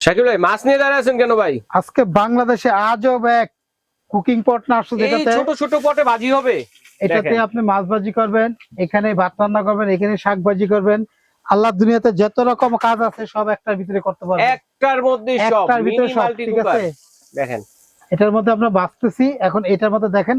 শাকিব ভাই মাছ নিয়ে দাঁড়ায় আছেন কেন ভাই? আজকে বাংলাদেশে আজব এক কুকিং পট না আসছে, এই যেটাতে ছোট ছোট পটে ভাজি হবে। এটাতে দেখেন। আপনি মাছ ভাজি করবেন, এখানে ভাত রান্না করবেন, এখানে শাক ভাজি করবেন। আল্লাহ দুনিয়াতে যত রকম কাজ আছে সব একটার ভিতরে করতে পারবেন, একটার মধ্যে সব একটার ভিতরে মিনি সব। মাল্টি ঠিক কুকার। আছে, দেখেন এটার মধ্যে আমরা বাঁচতেছি এখন। এটার মধ্যে দেখেন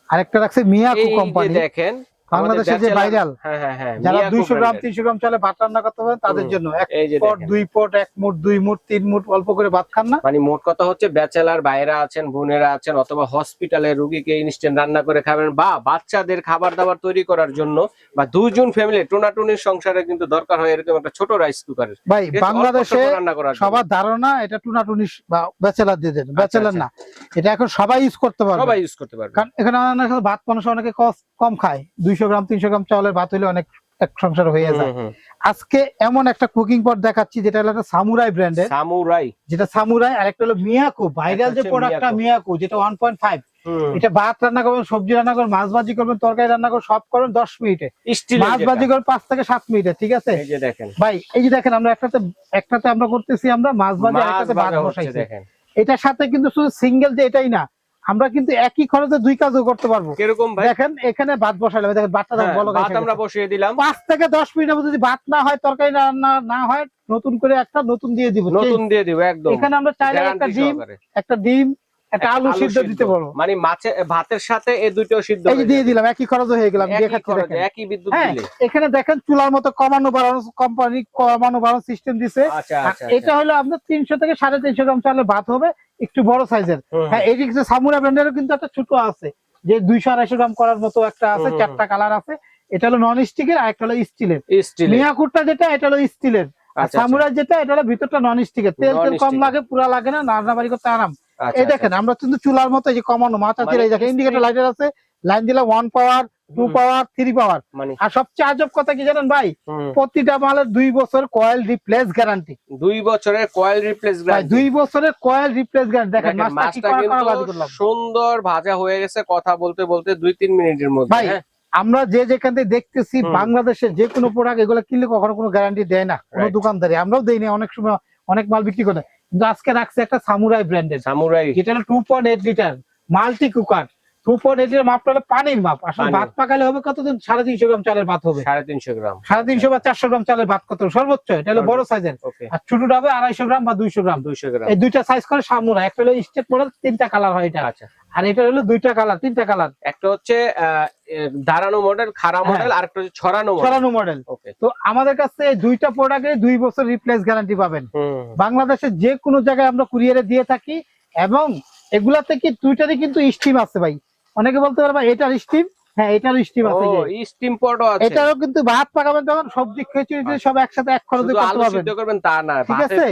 আরেকটা রাখছে মিয়াকো এই যে কোম্পানি, দেখেন বাংলাদেশের যে ভাইরাল। হ্যাঁ হ্যাঁ হ্যাঁ যারা মিয়াকো 200 গ্রাম ব্র্যান্ডের। 300 গ্রাম চালে ভাত রান্না করতে পারেন তাদের জন্য এক এই যে পট দেখেন। 2 পট 1 মুঠ 2 মুঠ 3 মুঠ অল্প করে ভাত খান না। মানে মোট কথা হচ্ছে ব্যাচেলার ভাইরা আছেন, বোনেরা আছেন, অথবা হসপিটালে রোগীকে ইনস্ট্যান্ট রান্না করে খাবেন, বা বাচ্চাদের খাবার দাবার তৈরি করার জন্য, বা দুইজন ফ্যামিলি টোনাটুনির সংসারে কিন্তু দরকার হয় এরকম একটা ছোট রাইস কুকারের। ভাই বাংলাদেশে রান্না করার জন্য। সবার ধারণা এটা টুনাটুনি বা ব্যাচেলার দিয়ে দেন, ব্যাচেলার না, এটা এখন সবাই ইউজ করতে পারবে, সবাই ইউজ করতে পারবে। কারণ এখানে ভাত মানুষ অনেকে কম খায়, 200 গ্রাম 300 গ্রাম চাউলের ভাত হইলে অনেক এক সংসার হয়ে যায়। আজকে এমন একটা কুকিং পট দেখাচ্ছি যেটা হলো একটা সামুরাই ব্র্যান্ডের, যেটা সামুরাই, আর একটা হলো মিয়াকো ভাইরাল যে প্রোডাক্টটা মিয়াকো, যেটা 1.5। এটা ভাত রান্না করবেন, সবজি রান্না করবেন, মাছ ভাজি করবেন, তরকারি রান্না করবেন, সব করবেন 10 মিনিটে, মাছ ভাজি করবেন 5 থেকে 7 মিনিটে। ঠিক আছে ভাই, এই যে দেখেন আমরা একটাতে আমরা করতেছি আমরা মাছ ভাজি, আর একটাতে ভাত বসাইছি। এটার সাথে কিন্তু শুধু সিঙ্গেল যে এটাই না, আমরা কিন্তু একই খরচে 2 কাজও করতে পারবো। কিরকম ভাই? দেখেন এখানে ভাত বসাইলাম, দেখেন ভাতটা বলো, ভাত আমরা বসিয়ে দিলাম, 5 থেকে 10 মিনিটের মধ্যে যদি ভাত না হয়, তরকারি রান্না না হয়, নতুন করে একটা নতুন দিয়ে দিব, একদম। এখানে আমরা চাইলে একটা ডিম একটা আলু সিদ্ধ দিতে পারবো, মানে মাছের ভাতের সাথে এই দুটো সিদ্ধ এই যে দিয়ে দিলাম, একই খরচ হয়ে গেলাম। একই বিদ্যুৎ দিলে এখানে দেখেন চুলার মতো কমানো বাড়ানো কোম্পানি কমানো বাড়ানো সিস্টেম দিছে। এটা হলো আপনার 300 থেকে 350 গ্রাম চালের ভাত হবে, একটু বড় সাইজের। হ্যাঁ, এই যে সামুরা ব্র্যান্ডেরও কিন্তু একটা ছোট আছে, যে 200-250 গ্রাম করার মতো একটা আছে, 4টা কালার আছে। এটা হলো নন স্টিকের, আর একটা হলো স্টিলের। মিয়াকুরটা যেটা, এটা হলো স্টিলের, আর সামুরাই যেটা, এটা হলো ভিতরটা নন স্টিকের। তেল কম লাগে, পুরা লাগে না, রান্না বাড়ি করতে আরাম। এই দেখেন আমরা কিন্তু চুলার মতো এই যে কমানো মাথা তেল, এই দেখেন ইন্ডিকেটর লাইটার আছে, লাইন দিলে 1 পাওয়ার 2 পাওয়ার 3 পাওয়ার। আর সবচেয়ে আজব কথা কি জানেন ভাই, প্রতিটা মালের 2 বছর কয়েল রিপ্লেস গ্যারান্টি। 2 বছরের কয়েল রিপ্লেস গ্যারান্টি, 2 বছরের কয়েল রিপ্লেস গ্যারান্টি। দেখেন মাছটা কিন্তু সুন্দর ভাজা হয়ে গেছে কথা বলতে বলতে 2-3 মিনিটের মধ্যে। ভাই আমরা যে যেখান থেকে দেখতেছি বাংলাদেশের যে কোনো প্রোডাক্ট এগুলো কিনলে কখনো কোনো গ্যারান্টি দেয় না কোনো দোকানদারি, আমরাও দেই না, অনেক সময় অনেক মাল বিক্রি করে। কিন্তু আজকে রাখছে একটা সামুরাই ব্র্যান্ডের, যেটা হলো 2.8 লিটার মাল্টি কুকার। 2.8 লিটার মাপটা হলো পানির মাপ। আসলে ভাত পাকালে হবে কতদিন? 350 গ্রাম চালের ভাত হবে, 350 বা 400 গ্রাম চালের ভাত কত সর্বোচ্চ। এটা হলো বড় সাইজের, আর ছোটটা হবে 250 গ্রাম বা 200 গ্রাম। এই দুইটা সাইজ করে সামুরাই। একটা হলো স্টেট মডেল, 3টা কালার হয় এটা, আর এটা হলো 2টা কালার 3টা কালার। একটা হচ্ছে দাঁড়ানো মডেল, খাড়া মডেল, আর একটা হচ্ছে ছড়ানো মডেল। তো আমাদের কাছে এই দুইটা প্রোডাক্টে 2 বছর রিপ্লেস গ্যারান্টি পাবেন। বাংলাদেশের যে কোনো জায়গায় আমরা কুরিয়ারে দিয়ে থাকি, এবং এগুলাতে কি দুইটারই কিন্তু স্টিম আছে ভাই। অনেকে বলতে পারবে এটার স্টিম, হ্যাঁ এটার স্টিম আছে, স্টিম পটও আছে। এটারও কিন্তু ভাত পাকাবেন তখন সবজি খিচুড়ি সব একসাথে এক খরচে করতে পারবেন, তা না, ঠিক আছে?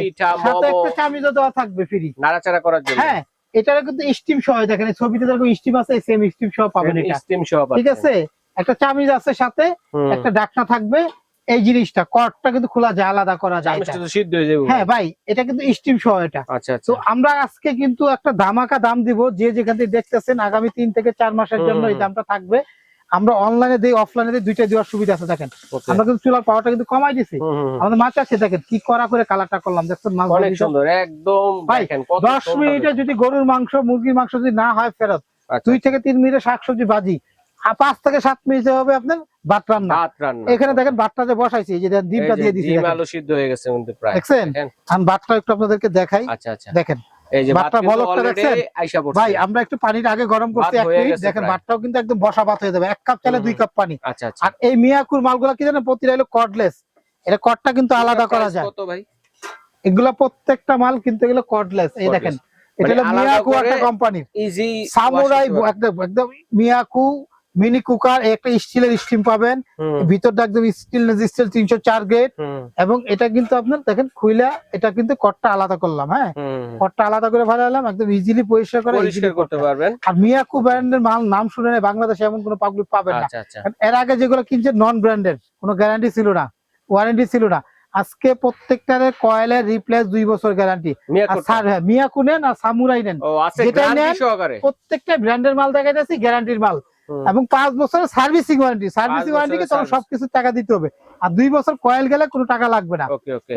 সাথে একটা চামিচও দেওয়া থাকবে ফ্রি নাড়াচাড়া করার জন্য। হ্যাঁ, এটারও কিন্তু স্টিম সহ, দেখেন ছবিতে যেরকম স্টিম আছে, সেম স্টিম সহ পাবেন এটা, স্টিম সহ। ঠিক আছে? একটা চামিচ আছে সাথে, একটা ঢাকনা থাকবে। এই জিনিসটা কর্ডটা কিন্তু খোলা যায়, আলাদা করা যায়, সিদ্ধ হয়ে যাবে। হ্যাঁ ভাই, এটা কিন্তু স্টিম সহ এটা। তো আমরা আজকে কিন্তু একটা ধামাকা দাম দিব, যে যেখান থেকে দেখতেছেন আগামী 3 থেকে 4 মাসের জন্য এই দামটা থাকবে। আমরা অনলাইনে দেই, অফলাইনে দেই, দুইটা দেওয়ার সুবিধা আছে। দেখেন আমরা কিন্তু চুলার পাওয়ারটা কিন্তু কমাই দিছি। আমাদের মাছ আছে, দেখেন কি করা করে কালারটা করলাম, দেখছেন মাছ অনেক সুন্দর একদম। ভাই 10 মিনিটে যদি গরুর মাংস মুরগির মাংস যদি না হয় ফেরত, 2 থেকে 3 মিনিটে শাকসবজি ভাজি, 5 থেকে 7 মিনিটে হবে আপনার ভাত রান্না। এখানে দেখেন ভাতটা যে বসাইছি, এই যে ডিমটা দিয়ে দিছি, ডিম আলু সিদ্ধ হয়ে গেছে কিন্তু প্রায়। দেখছেন? আমি ভাতটা একটু আপনাদেরকে দেখাই। দেখেন এই যে ভাতটা বলকটা দেখছেন ভাই, আমরা একটু পানিটা আগে গরম করতে 1 মিনিট। দেখেন ভাতটাও কিন্তু একদম বসা ভাত হয়ে যাবে, 1 কাপ চালে 2 কাপ পানি। আর এই মিয়াকুর মালগুলা কি জানেন, প্রতিটা হলো কর্ডলেস, এটা কর্ডটা কিন্তু আলাদা করা যায়। কত ভাই এগুলা প্রত্যেকটা মাল কিন্তু এগুলো কর্ডলেস। এই দেখেন এটা হলো মিয়াকু একটা কোম্পানির ইজি সামুরাই, একদম মিয়াকু মিনি কুকার। একটা স্টিলের স্টিম পাবেন, ভিতরটা একদম স্টিল 304 গ্রেড। এবং এটা কিন্তু আপনার দেখেন খুইলা, এটা কিন্তু কটটা আলাদা করলাম। হ্যাঁ, কটটা আলাদা করে ভাড়ালাম, একদম ইজিলি পরিষ্কার করতে পারবেন। আর মিয়াকু ব্র্যান্ডের মাল নাম শুনে বাংলাদেশে এমন কোনো পাবলিক পাবেন না। এর আগে যেগুলো কিনছে নন ব্র্যান্ডের, কোনো গ্যারান্টি ছিল না, ওয়ারেন্টি ছিল না। আজকে প্রত্যেকটার কয়েলের রিপ্লেস 2 বছর গ্যারান্টি। মিয়াকু নেন আর সামুরাই নেন, যেটা নেন প্রত্যেকটা ব্র্যান্ডের মাল দেখা যাচ্ছে, গ্যারান্টির মাল। এবং 5 বছরের সার্ভিসিং ওয়ারেন্টি। সার্ভিসিং ওয়ারেন্টিকে তখন সবকিছু টাকা দিতে হবে। আর 2 বছর কয়েল গেলে কোনো টাকা লাগবে না।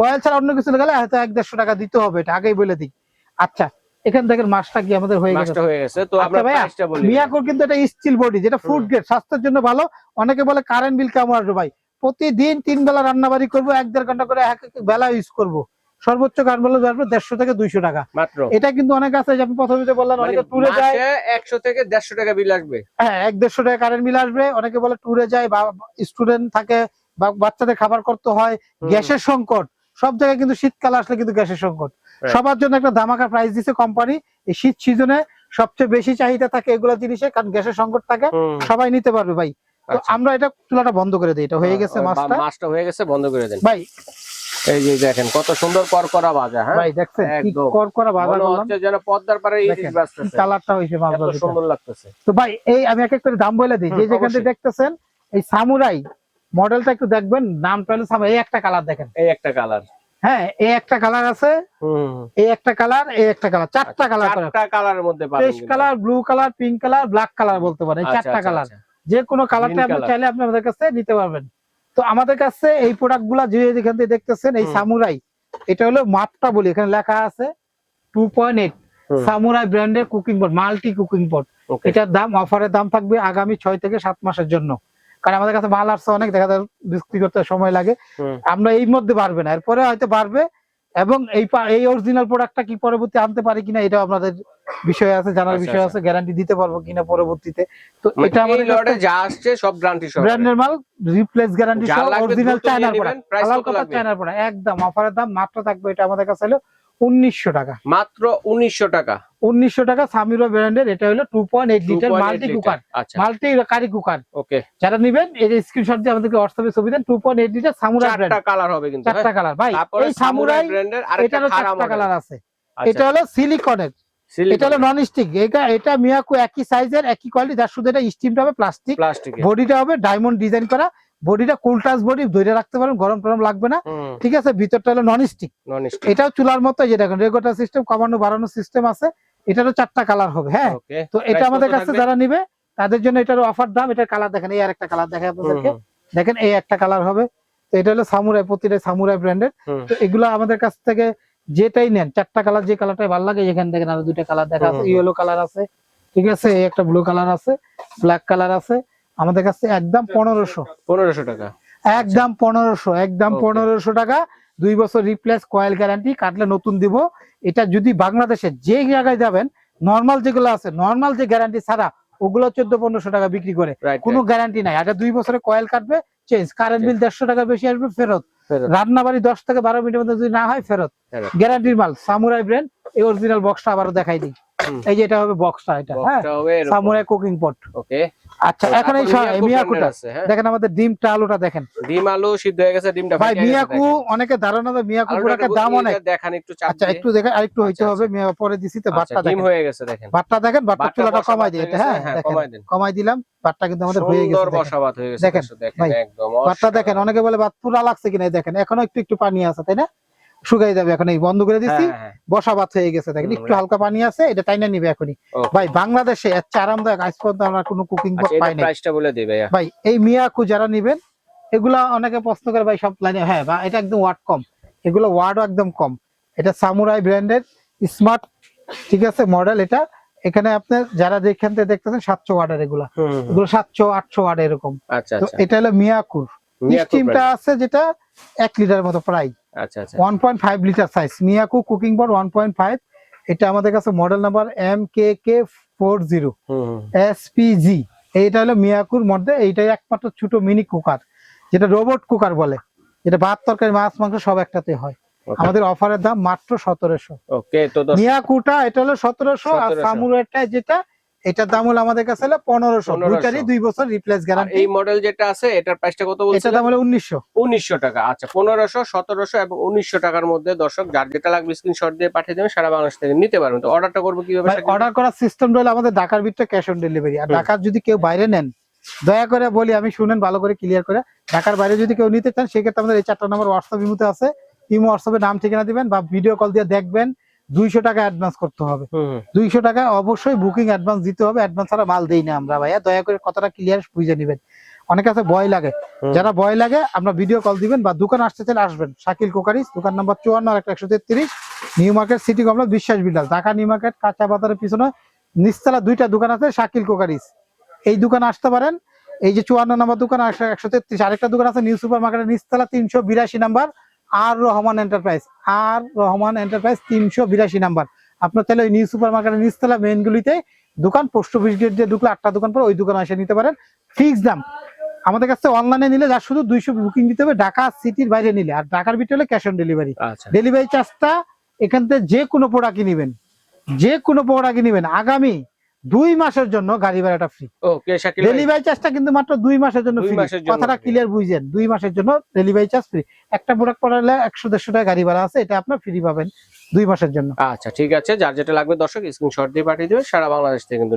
কয়েল ছাড়া অন্য কিছু গেলে হয়তো 1-150 টাকা দিতে হবে, এটা আগেই বলে দিই। আচ্ছা, এখান থেকে মাছটা কি আমাদের হয়ে গেছে। তো আমরা প্রাইসটা বলি। মিয়াকোর কিন্তু এটা স্টিল বডি, যেটা ফুড গ্রেড, স্বাস্থ্যের জন্য ভালো। অনেকে বলে কারেন্ট বিল কেমন আসবে ভাই, প্রতিদিন 3 বেলা রান্নাবাড়ি করবো, 1-1.5 ঘন্টা করে এক বেলা ইউজ করব, সর্বোচ্চ কারেন্ট বিল আসবে 150 থেকে 200 টাকা মাত্র। এটা কিন্তু অনেক আছে, যে আপনি প্রথমে বললেন অনেকে ট্যুরে যায় 100 থেকে 150 টাকা বিল আসবে। হ্যাঁ, 1-150 টাকা কারেন্ট বিল আসবে। অনেকে বলে ট্যুরে যায় বা স্টুডেন্ট থাকে বা বাচ্চাদের খাবার করতে হয়, গ্যাসের সংকট, সব জায়গায় কিন্তু শীতকাল আসলে কিন্তু গ্যাসের সংকট। সবার জন্য একটা ধামাকা প্রাইস দিছে কোম্পানি। এই শীত সিজনে সবচেয়ে বেশি চাহিদা থাকে এগুলো জিনিসে, কারণ গ্যাসের সংকট থাকে, সবাই নিতে পারবে ভাই। তো আমরা এটা চুলাটা বন্ধ করে দিই, এটা হয়ে গেছে, মাছটা হয়ে গেছে, বন্ধ করে দেন ভাই। এই যে দেখেন কত সুন্দর করকরা ভাজা। হ্যাঁ ভাই দেখছেন কি করকরা ভাজা করলাম, হচ্ছে যেন পদ্মার পারে ইলিশ ভাজতেছে, কালারটা হইছে মাছটা, কত সুন্দর লাগতেছে। তো ভাই এই আমি এক এক করে দাম বলে দিই। যে যেখান থেকে দেখতেছেন এই সামুরাই মডেলটা একটু দেখবেন, নামটা হলো সামুরাই। এই একটা কালার দেখেন, এই একটা কালার, হ্যাঁ এই একটা কালার আছে, এই একটা কালার, এই একটা কালার, 4টা কালার, 4টা কালারের মধ্যে পাবেন। Paste colour, blue colour, pink colour, black colour বলতে পারেন। এই 4টা কালার, যে কোনো কালারটা আপনি চাইলে আপনি আমাদের কাছে নিতে পারবেন। তো আমাদের কাছে এই প্রোডাক্টগুলো যে যেখান থেকে দেখতেছেন, এই সামুরাই, এটা হলো মাপটা বলি, এখানে লেখা আছে 2.8 সামুরাই ব্র্যান্ডের কুকিং পট, মাল্টি কুকিং পট। এটার দাম, অফারের দাম থাকবে আগামী 6 থেকে 7 মাসের জন্য, কারণ আমাদের কাছে মাল আসছে অনেক, দেখা যায় বিক্রি করতে সময় লাগে। আমরা এই মধ্যে বাড়বে না, এরপরে হয়তো বাড়বে। এবং এই অরিজিনাল প্রোডাক্টটা কি পরবর্তী আনতে পারি কিনা, এটা আপনাদের বিষয় আছে, জানার বিষয় আছে, গ্যারান্টি দিতে পারবো কিনা পরবর্তীতে। তো এটা আমাদের লটে যা আসছে সব গ্যারান্টি সহ, ব্র্যান্ডের মাল, রিপ্লেস গ্যারান্টি সহ, অরিজিনাল চায়নার প্রোডাক্ট, হালাল কথা চায়নার প্রোডাক্ট, একদম অফারের দাম মাত্র থাকবে এটা আমাদের কাছে হলো 1900 টাকা, মাত্র 1900 টাকা। 1900 টাকা সামিরো ব্র্যান্ডের, এটা হলো 2.8 litre multi cooker, multi curry cooker. Okay, যারা নেবেন এই যে স্ক্রিনশট দিয়ে আমাদেরকে হোয়াটসঅ্যাপে ছবি দেন। 2.8 লিটার সামুরাই ব্র্যান্ড, 4টা কালার হবে কিন্তু, 4টা কালার ভাই। এই সামুরাই ব্র্যান্ডের আরেকটা 4টা কালার আছে। এটা হলো সিলিকনের, এটা হলো নন স্টিক। এটা মিয়াকো একই সাইজের, একই কোয়ালিটি, যার শুধু এটা স্টিমটা হবে প্লাস্টিক, বডিটা হবে ডায়মন্ড ডিজাইন করা, বডিটা কুল টাচ বডি, ধরে রাখতে পারেন, গরম টরম লাগবে না, ঠিক আছে। ভিতরটা হলো নন স্টিক, এটাও চুলার মতো, এই যে দেখেন রেগুলেটর সিস্টেম, কমানো বাড়ানো সিস্টেম আছে। এটারও 4টা কালার হবে। হ্যাঁ, তো এটা আমাদের কাছে যারা নিবে তাদের জন্য এটার অফার দাম। এটার কালার দেখেন, এই আরেকটা কালার দেখাই আপনাদেরকে, দেখেন এই একটা কালার হবে। তো এটা হলো সামুরাই, প্রতিটা সামুরাই ব্র্যান্ডের। তো এগুলো আমাদের কাছ থেকে যেটাই নেন, 4টা কালার, যে কালারটাই ভালো লাগে, এখানে দেখেন আরো 2টা কালার দেখা আছে, ইয়েলো কালার আছে, ঠিক আছে, একটা ব্লু কালার আছে, ব্ল্যাক কালার আছে। আমাদের কাছে একদম 1500 টাকা, একদম 1500, একদম 1500 টাকা। 2 বছর রিপ্লেস কয়েল গ্যারান্টি, কাটলে নতুন দিব। এটা যদি বাংলাদেশে যে জায়গায় যাবেন, নরমাল যেগুলো আছে, নরমাল যে গ্যারান্টি ছাড়া, ওগুলো 1400-1500 টাকা বিক্রি করে, কোনো গ্যারান্টি নাই। এটা 2 বছরে কয়েল কাটবে চেঞ্জ, কারেন্ট বিল 150 টাকা বেশি আসবে ফেরত, রান্না বাড়ি 10 থেকে 12 মিনিটের মধ্যে যদি না হয় ফেরত, গ্যারান্টির মাল। সামুরাই ব্র্যান্ড, এই অরিজিনাল বক্সটা আবারও দেখাই দিই। এই যে এটা হবে বক্সটা, এটা হ্যাঁ সামুরাই কুকিং পট। ওকে, আচ্ছা এখন এই মিয়াকুটা দেখেন, আমাদের ডিমটা আলুটা দেখেন, ডিম আলু সিদ্ধ হয়ে গেছে, ডিমটা ভাই মিয়াকু অনেকে ধারণা দেয় মিয়াকু পুরাকে দাম অনেক, দেখেন একটু চাপ, আচ্ছা একটু দেখেন, আরেকটু হইতে হবে, পরে দিছি তো। বাটটা দেখেন, ডিম হয়ে গেছে, দেখেন বাটটা দেখেন, বাটটা চুলাটা কমাই দিই, এটা হ্যাঁ কমাই দিলাম, বাটটা কিন্তু আমাদের হয়ে গেছে, সুন্দর বসাবাত হয়ে গেছে, দেখেন একদম বাটটা দেখেন। অনেকে বলে বাত পুরা লাগছে কিনা, দেখেন এখনো একটু পানি আছে, তাই না, শুকাই যাবে এখন। এই বন্ধ করে দিচ্ছি, বসা ভাত হয়ে গেছে, দেখেন একটু হালকা পানি আছে, এটা টাইনা নিবে এখনই। ভাই বাংলাদেশে এত আরামদায়ক আইস পর্যন্ত আমরা কোনো কুকিং পট পাই না। প্রাইসটা বলে দিই ভাই। এই মিয়াকু যারা নেবেন, এগুলা অনেকে প্রশ্ন করে ভাই সব লাইনে, হ্যাঁ বা এটা একদম ওয়াট কম, এগুলো ওয়াটও একদম কম। এটা সামুরাই ব্র্যান্ডের স্মার্ট, ঠিক আছে মডেল। এটা এখানে আপনি যারা যেখান থেকে দেখতেছেন 700 ওয়াটের, এগুলো 700-800 ওয়াট এরকম। তো এটা হলো মিয়াকুর স্টিমটা আছে, যেটা 1 লিটারের মতো প্রায়, আচ্ছা আচ্ছা 1.5 লিটার সাইজ মিয়াকু কুকিং পট 1.5। এটা আমাদের কাছে মডেল নাম্বার MKK40 SPG। এইটা হলো মিয়াকুর মধ্যে, এইটাই একমাত্র ছোট মিনি কুকার, যেটা রোবট কুকার বলে, যেটা ভাত তরকারি মাছ মাংস সব একটাতে হয়। আমাদের অফারের দাম মাত্র 1700। ওকে, তো মিয়াকুটা এটা হলো 1700, আর সামুরাইটা যেটা, এটার দাম হলো আমাদের কাছে হলো 1500। দুইটারই 2 বছর রিপ্লেস গ্যারান্টি। এই মডেল যেটা আছে এটার প্রাইসটা কত বলছেন? এটার দাম হলো 1900 টাকা। আচ্ছা 1500, 1700 এবং 1900 টাকার মধ্যে দর্শক যার যেটা লাগবে স্ক্রিনশট দিয়ে পাঠিয়ে দেবেন, সারা বাংলাদেশ থেকে নিতে পারবেন। তো অর্ডারটা করব কিভাবে? অর্ডার করার সিস্টেম হলো আমাদের ঢাকার ভিতরে ক্যাশ অন ডেলিভারি। আর ঢাকার যদি কেউ বাইরে নেন, দয়া করে বলি, আমি শুনেন ভালো করে ক্লিয়ার করে, ঢাকার বাইরে যদি কেউ নিতে চান সেক্ষেত্রে আমাদের এই 4টা নম্বর হোয়াটসঅ্যাপ ইমোতে আছে, ইমো হোয়াটসঅ্যাপে নাম ঠিকানা দিবেন বা ভিডিও কল দিয়ে দেখবেন, 200 টাকা অ্যাডভান্স করতে হবে। 200 টাকা অবশ্যই বুকিং অ্যাডভান্স দিতে হবে, অ্যাডভান্স ছাড়া মাল দেই না আমরা ভাইয়া, দয়া করে কথাটা ক্লিয়ার বুঝে নেবেন। অনেক কাছে ভয় লাগে, যারা ভয় লাগে আপনার ভিডিও কল দিবেন বা দোকান আসতে চাইলে আসবেন। শাকিল কোকারিজ, দোকান number 54 new market city complex, বিশ্বাস বিল্ডার্স, ঢাকা নিউ মার্কেট কাঁচা বাজারের পিছনে নিচতলা 2টা দোকান আছে শাকিল কোকারিজ, এই দোকানে আসতে পারেন। এই যে 54 নম্বর দোকান, 133 আরেকটা দোকান আছে নিউ সুপার মার্কেটের নিচতলা 382 নাম্বার, আর রহমান এন্টারপ্রাইজ, 382 নাম্বার। আপনার তাহলে ওই নিউ সুপার মার্কেটের নিচতলা মেইন গুলিতে দোকান, পোস্ট অফিস গেট দিয়ে ঢুকলে 8টা দোকান পর ওই দোকানে এসে নিতে পারেন। ফিক্স দাম আমাদের কাছে, অনলাইনে নিলে যা শুধু 200 বুকিং দিতে হবে, ঢাকা সিটির বাইরে নিলে, আর ঢাকার ভিতরে হলে ক্যাশ অন ডেলিভারি। ডেলিভারি চার্জটা এখান থেকে যে কোনো প্রোডাক্টই নিবেন, আগামী 2 মাসের জন্য গাড়ি ভাড়াটা ফ্রি। ডেলিভারি চার্জটা কিন্তু মাত্র 2 মাসের জন্য ফ্রি, কথাটা ক্লিয়ার বুঝেন, 2 মাসের জন্য ডেলিভারি চার্জ ফ্রি। একটা প্রোডাক্ট পড়ালে 100-150 টাকা গাড়ি ভাড়া আছে, এটা আপনার ফ্রি পাবেন 2 মাসের জন্য। আচ্ছা ঠিক আছে, যার যেটা লাগবে দর্শক স্ক্রিনশট দিয়ে পাঠিয়ে দেবেন, সারা বাংলাদেশ থেকে কিন্তু